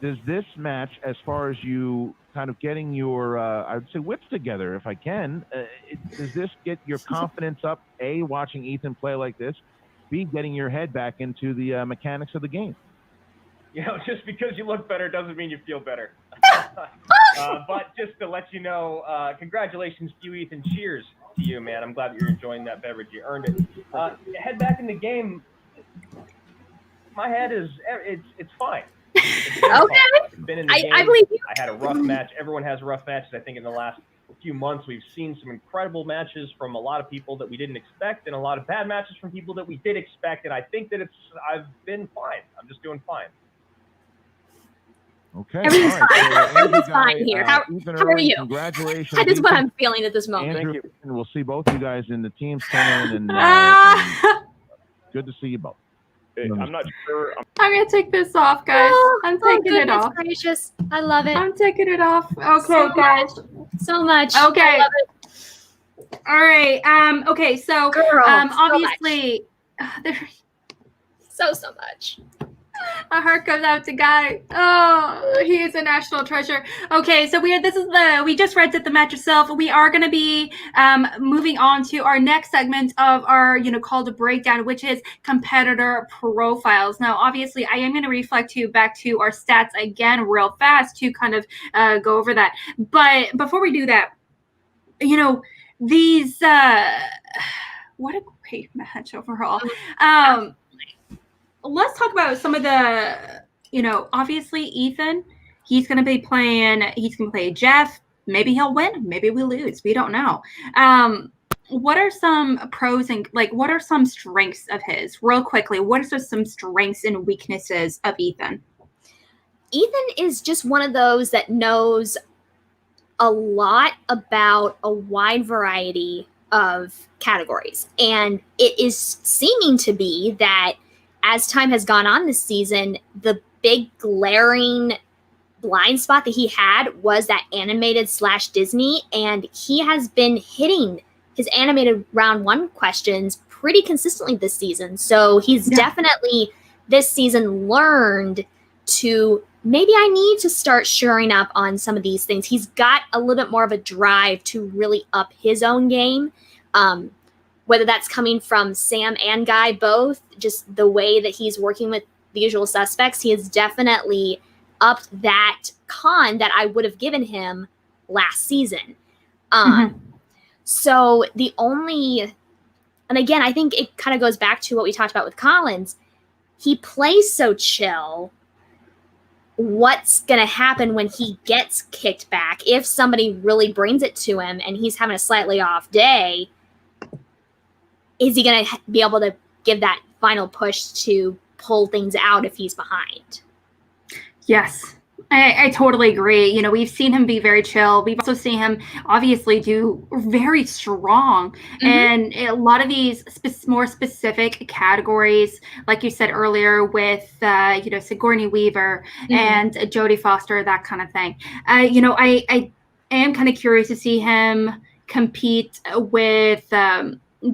does this match, as far as you kind of getting your, I would say, wits together, if I can, does this get your confidence up, A, watching Ethan play like this, B, getting your head back into the mechanics of the game? You know, just because you look better doesn't mean you feel better. But just to let you know, congratulations to you, Ethan. Cheers to you, man. I'm glad that you're enjoying that beverage. You earned it. Head back in the game. My head is, it's fine. It's been Okay. fine. It's been in the game. I believe you. I had a rough match. Everyone has rough matches. I think in the last few months, we've seen some incredible matches from a lot of people that we didn't expect, and a lot of bad matches from people that we did expect. And I think that I've been fine. I'm just doing fine. Okay. Everything's all right. fine. So, Andrew Everything's Guy, fine here. How Ethan are Erwin, you? Congratulations. That is what Ethan, I'm feeling at this moment. Andrew, Thank you. and we'll see both you guys in the teams tournament, and good to see you both. I'm not sure. I'm gonna take this off, guys. I'm taking it goodness off. gracious. I love it I'm taking it off. Okay, So guys. so much. Okay. I love it. All right. Okay. So, Girl, so obviously, there's so much. a heart goes out to Guy. Oh, he is a national treasure. Okay, so we just read the match itself. We are going to be moving on to our next segment of our, called a breakdown, which is competitor profiles. Now, obviously, I am going to reflect back to our stats again real fast to kind of go over that. But before we do that, these what a great match overall. Let's talk about some of the, obviously Ethan, he's going to play Jeff. Maybe he'll win. Maybe we lose. We don't know. What are some pros and what are some strengths of his? Real quickly, what are some strengths and weaknesses of Ethan? Ethan is just one of those that knows a lot about a wide variety of categories. And it is seeming to be that as time has gone on this season, the big glaring blind spot that he had was that animated / Disney. And he has been hitting his animated round 1 questions pretty consistently this season. So he's definitely this season learned to maybe I need to start shoring up on some of these things. He's got a little bit more of a drive to really up his own game. Whether that's coming from Sam and Guy both, just the way that he's working with the usual suspects, he has definitely upped that con that I would have given him last season. So the only, and again, I think it kind of goes back to what we talked about with Collins. He plays so chill. What's going to happen when he gets kicked back? If somebody really brings it to him and he's having a slightly off day, is he going to be able to give that final push to pull things out if he's behind? Yes, I totally agree. We've seen him be very chill. We've also seen him obviously do very strong. And a lot of these more specific categories, like you said earlier with, Sigourney Weaver and Jodie Foster, that kind of thing. I am kind of curious to see him compete with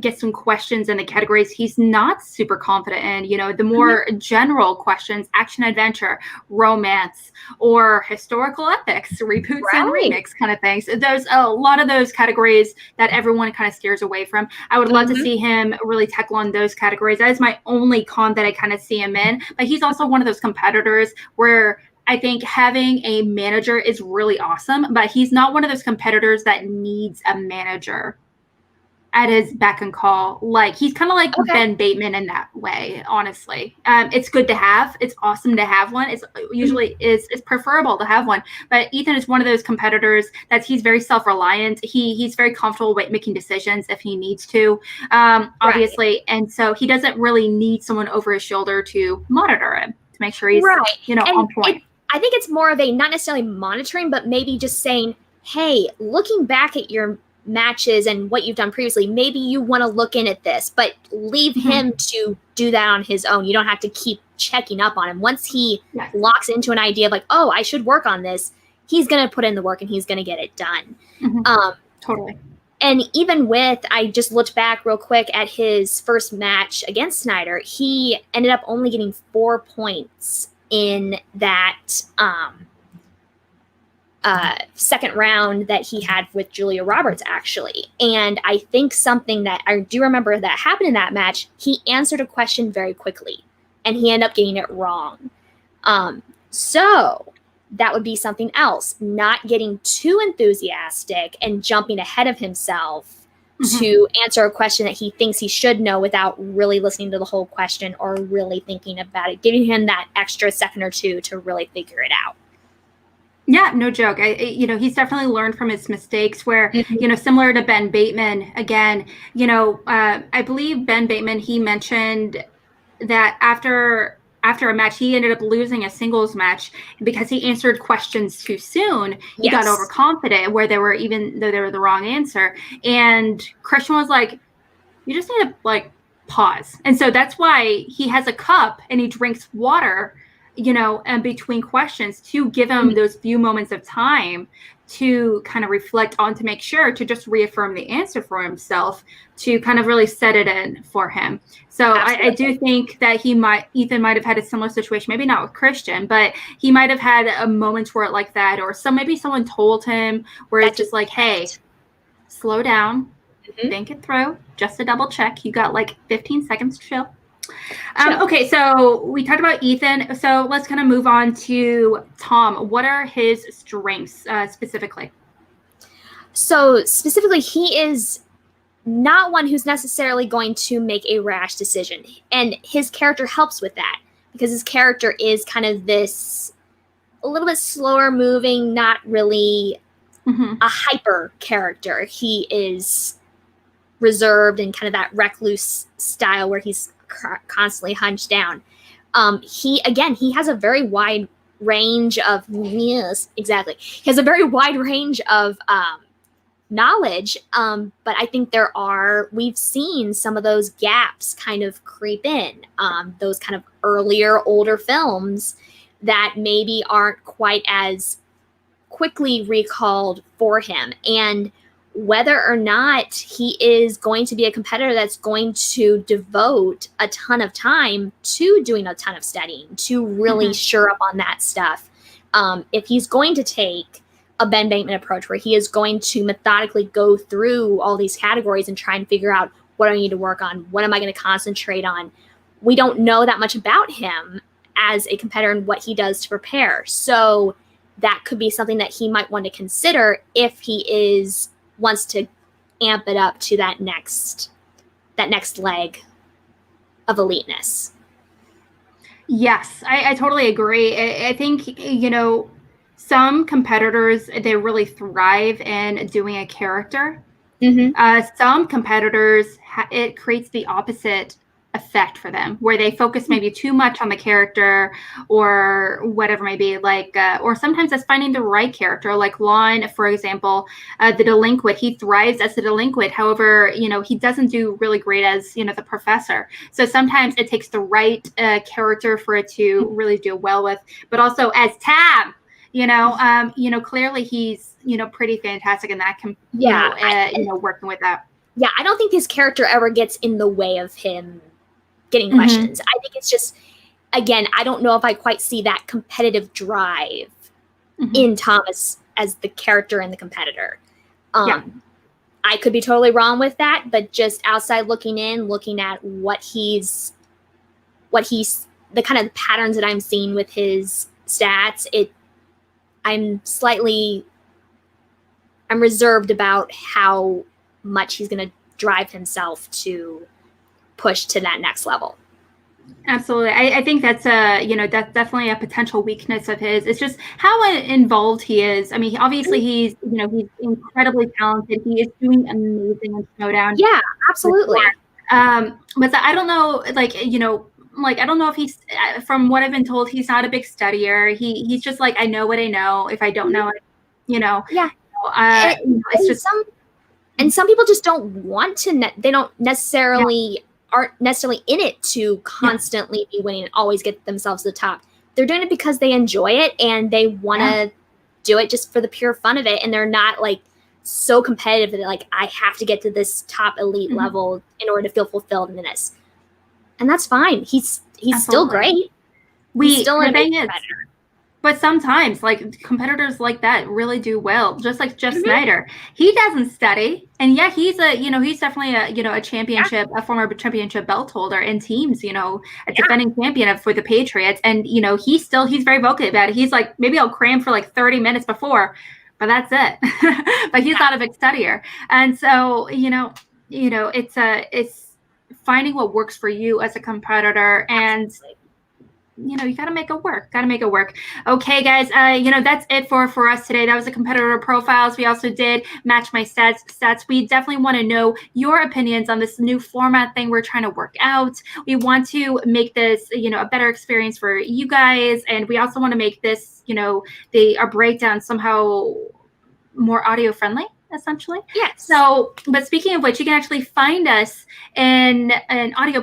get some questions in the categories he's not super confident in, the more general questions, action adventure, romance, or historical epics, reboots and remakes kind of things. There's a lot of those categories that everyone kind of steers away from. I would love to see him really tackle on those categories. That is my only con that I kind of see him in. But he's also one of those competitors where I think having a manager is really awesome, but he's not one of those competitors that needs a manager at his beck and call. Like he's kind of like Ben Bateman in that way, honestly. It's good to have. It's awesome to have one. It's usually it's preferable to have one. But Ethan is one of those competitors that he's very self-reliant. He's very comfortable with making decisions if he needs to, obviously. And so he doesn't really need someone over his shoulder to monitor him to make sure he's on point. I think it's more of a not necessarily monitoring, but maybe just saying, hey, looking back at your matches and what you've done previously, maybe you want to look in at this, but leave him to do that on his own. You don't have to keep checking up on him. Once he locks into an idea of like, oh, I should work on this, he's going to put in the work and he's going to get it done. Totally. And even with, I just looked back real quick at his first match against Snyder, he ended up only getting 4 points in that second round that he had with Julia Roberts, actually. And I think something that I do remember that happened in that match, he answered a question very quickly and he ended up getting it wrong. So that would be something else, not getting too enthusiastic and jumping ahead of himself to answer a question that he thinks he should know without really listening to the whole question or really thinking about it, giving him that extra second or two to really figure it out. Yeah, no joke. He's definitely learned from his mistakes where, similar to Ben Bateman, again, I believe Ben Bateman, he mentioned that after a match, he ended up losing a singles match because he answered questions too soon. He got overconfident where they were, even though they were the wrong answer. And Christian was like, you just need to like pause. And so that's why he has a cup and he drinks water, and between questions to give him those few moments of time to kind of reflect on, to make sure to just reaffirm the answer for himself, to kind of really set it in for him. So I do think that Ethan might have had a similar situation, maybe not with Christian, but he might have had a moment where it like that, or maybe someone told him where it's just like, hey, slow down, think it through, just a double check. You got like 15 seconds to chill. Okay, so we talked about Ethan. So let's kind of move on to Tom. What are his strengths specifically? So specifically, he is not one who's necessarily going to make a rash decision. And his character helps with that because his character is kind of this a little bit slower moving, not really a hyper character. He is reserved and kind of that recluse style where he's constantly hunched down. He has a very wide range of he has a very wide range of knowledge, but I think we've seen some of those gaps kind of creep in, those kind of earlier older films that maybe aren't quite as quickly recalled for him. And whether or not he is going to be a competitor that's going to devote a ton of time to doing a ton of studying, to really sure up on that stuff. If he's going to take a Ben Bateman approach where he is going to methodically go through all these categories and try and figure out what I need to work on, what am I going to concentrate on, we don't know that much about him as a competitor and what he does to prepare. So that could be something that he might want to consider if he wants to amp it up to that next leg of eliteness. Yes, I totally agree. I think, some competitors, they really thrive in doing a character. Some competitors, it creates the opposite effect for them, where they focus maybe too much on the character or whatever may be, or sometimes it's finding the right character. Like Lon, for example, the delinquent, he thrives as the delinquent. However, he doesn't do really great as, the professor. So sometimes it takes the right character for it to really do well with. But also as Tab, clearly he's, pretty fantastic in that, working with that. Yeah, I don't think his character ever gets in the way of him getting questions. I think it's just, again, I don't know if I quite see that competitive drive in Thomas as the character and the competitor. I could be totally wrong with that, but just outside looking in, looking at what he's the kind of patterns that I'm seeing with his stats, I'm reserved about how much he's going to drive himself to push to that next level. Absolutely. I think that's that's definitely a potential weakness of his. It's just how involved he is. I mean, obviously he's incredibly talented. He is doing amazing in Showdown. Yeah, absolutely. But I don't know, I don't know if he's, from what I've been told, he's not a big studier. He's just like, I know what I know. If I don't know it, Yeah. It's just some people just don't want to. They don't necessarily aren't necessarily in it to constantly be winning and always get themselves to the top. They're doing it because they enjoy it and they want to do it just for the pure fun of it. And they're not like so competitive that like, I have to get to this top elite level in order to feel fulfilled in this. And that's fine. He's still great. He's still the an thing amazing is, competitor. but sometimes, like, competitors like that really do well, just like Jeff Snyder. He doesn't study, and yeah, he's definitely a championship, a former championship belt holder in teams, a defending champion for the Patriots, and he's very vocal about it. He's like, maybe I'll cram for like 30 minutes before, but that's it. But he's not a big studier, and so it's finding what works for you as a competitor, and you got to make it work. Okay, guys, that's it for us today. That was the competitor profiles. We also did match my stats. We definitely want to know your opinions on this new format thing we're trying to work out. We want to make this, a better experience for you guys. And we also want to make this, our breakdown somehow more audio friendly, essentially. Yes. So, but speaking of which, you can actually find us in an audio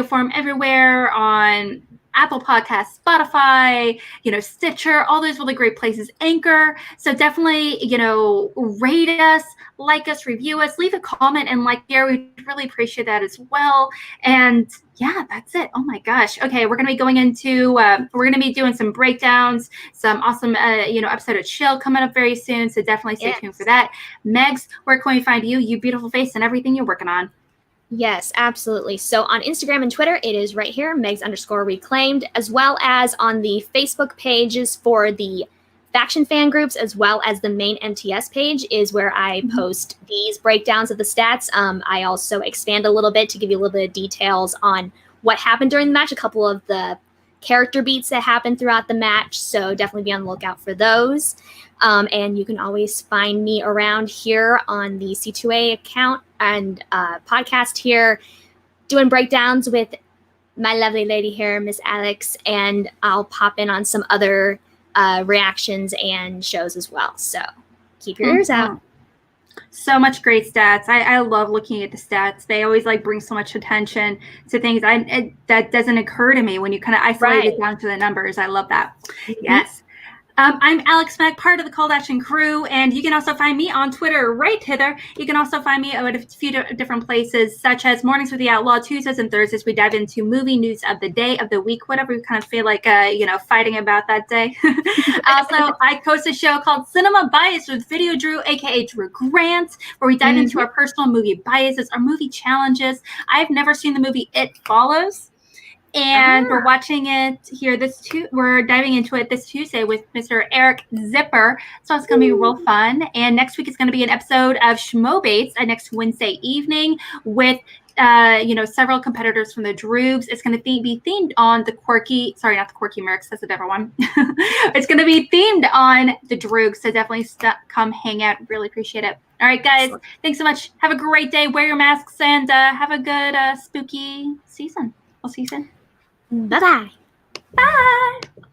form everywhere on Apple Podcasts, Spotify, Stitcher, all those really great places, Anchor. So definitely, rate us, like us, review us, leave a comment and like here. We'd really appreciate that as well. And yeah, that's it. Oh my gosh. Okay, we're gonna be doing some breakdowns, some awesome episode of Chill coming up very soon. So definitely stay tuned for that. Megs, where can we find you? You beautiful face and everything you're working on. Yes, absolutely. So on Instagram and Twitter, it is right here, Megs_reclaimed, as well as on the Facebook pages for the faction fan groups, as well as the main MTS page is where I post these breakdowns of the stats. I also expand a little bit to give you a little bit of details on what happened during the match, a couple of the character beats that happened throughout the match. So definitely be on the lookout for those. And you can always find me around here on the C2A account and podcast here, doing breakdowns with my lovely lady here, Miss Alex, and I'll pop in on some other reactions and shows as well. So keep your ears out. So much great stats. I love looking at the stats. They always bring so much attention to things that doesn't occur to me when you kind of isolate it down to the numbers. I love that. Yes. I'm Alex Mack, part of the Cold Action crew, and you can also find me on Twitter right hither. You can also find me at a few different places, such as Mornings with the Outlaw, Tuesdays and Thursdays. We dive into movie news of the day, of the week, whatever you kind of feel like, fighting about that day. Also, I host a show called Cinema Bias with Video Drew, aka Drew Grant, where we dive into our personal movie biases, our movie challenges. I've never seen the movie It Follows. And we're watching it here we're diving into it this Tuesday with Mr. Eric Zipper. So it's going to be real fun. And next week is going to be an episode of Schmobates next Wednesday evening with several competitors from the Droogs. It's going to be themed on not the Quirky Mercs, that's a different one. It's going to be themed on the Droogs, so definitely come hang out. Really appreciate it. All right, guys, thanks so much. Have a great day. Wear your masks and have a good spooky season. We'll see you soon. Bye-bye. Bye.